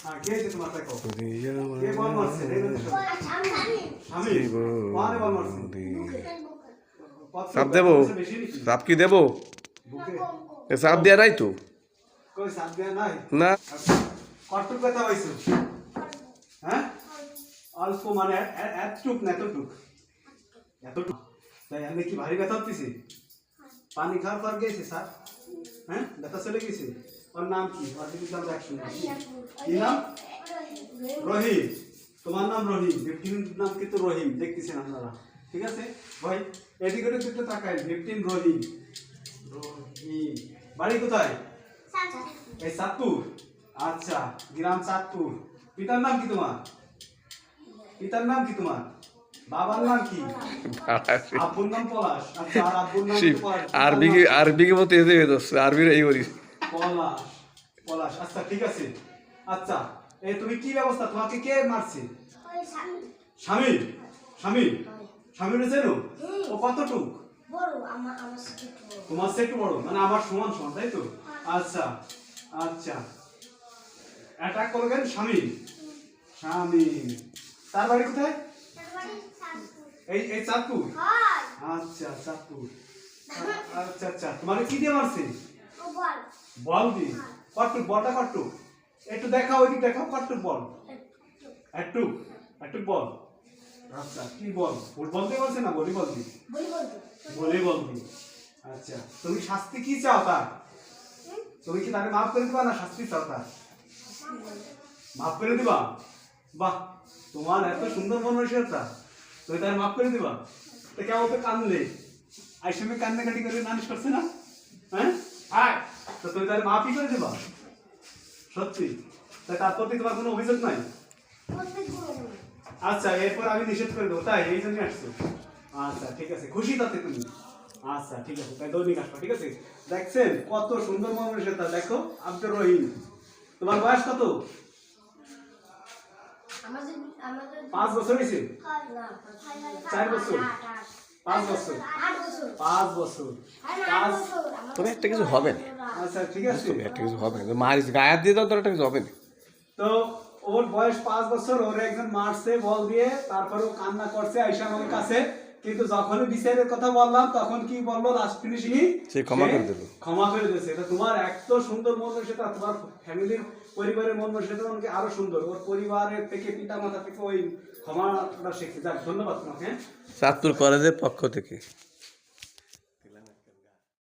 হ্যাঁ কে আছে তোমার দেখো কে বল মারছে স্বামী কোনে বল মারছে সাপ দেবো সাপ কি দেবো বুকে এ সাপ দেয়া নাই তো কই সাপ দেয়া নাই না কতটুক কথা হইছে হ্যাঁ অল্প মানে এতটুক না এতটুক তাই আমি কি ভারী ব্যথা হচ্ছে পানি খাওয়ার পর গেছে স্যার হ্যাঁ ব্যথা চলে গেছে ওর নাম কি ওর দিকে আমরা একশন কি নাম রহিম তোমার নাম রহিম ভিকটিম নাম কিন্তু রহিম দেখতেছেন আপনারা ঠিক আছে ভাই এদিকে একটু তাকাই ভিকটিম রহিম রহিম বাড়ি কোথায় এই চাঁদপুর আচ্ছা গ্রাম চাঁদপুর পিতার নাম কি তোমার বাবার নাম কি আব্বুর নাম পলাশ আচ্ছা আর আব্বুর নাম পলাশ আরবি কি মতো এসে দোস আরবির এই বলিস পলাশ আচ্ছা ঠিক আছে আচ্ছা এই তুমি কি ব্যবস্থা তোমাকে কে মারছে স্বামী চেনো ও কতটুক তোমার সে একটু বড় মানে আমার সমান তাই তো আচ্ছা আচ্ছা অ্যাটাক করবেন স্বামী তার বাড়ি কোথায় এই চাঁদপুর আচ্ছা চাঁদপুর আচ্ছা তোমার কি দিয়ে মারছে বল দিয়ে কটুক বলটা কটুক একটু দেখাও ওইদিক দেখাও কটুক বল একটু বল আচ্ছা কি বল ফুটবল দিয়ে বলছে না ভলিবল দিয়ে ভলিবল দিয়ে আচ্ছা তুমি শাস্তি কি চাও তার তুমি কি তাকে মাফ করে দিবা না শাস্তি চাও তার মাফ করে দিবা বাহ তোমার এত সুন্দর মানসিকতা তুমি তার মাফ করে দিবা তো কেমন তো কানলে আইসমে কান্নাকাটি করে নালিশ করছে না হ্যাঁ তো তুমি তার মাফই করে দিবা সত্যি তাই তার প্রতি তোমার কোনো অভিযোগ নাই আচ্ছা এরপর আমি নিষেধ করে দেবো তাই এই জন্য আসছো আচ্ছা ঠিক আছে খুশি তাতে তুমি আচ্ছা ঠিক আছে তাই দৈনিক আসবা ঠিক আছে দেখছেন কত সুন্দর মানসিকতা দেখো আব্দুর রহিম তোমার বয়স কত 5 বছর হয়েছে 4 বছর 5 বছর 5 বছর তবে একটা কিছু হবে না আচ্ছা ঠিক আছে তবে একটা কিছু হবে না মারিস গায়ে দিয়ে দাও তো একটা কিছু হবে না তো ওর বয়স 5 বছর ওর একজন মারছে বল দিয়ে তারপরে ও কান্না করছে আয়শা আমার কাছে কিন্তু যখন বিচারের কথা বললাম তখন কি বললো লাস্ট ফিনিশিং সে ক্ষমা করে দিল এটা তোমার এত সুন্দর মন সেটা তোমার ফ্যামিলির পরিবারের মন সেটা তোমাকে আরো সুন্দর ওর পরিবারের থেকে পিতা মাতা থেকে ওই ক্ষমাটা শিখছে যাক ধন্যবাদ তোমাকে চাঁদপুর কলেজের পক্ষ থেকে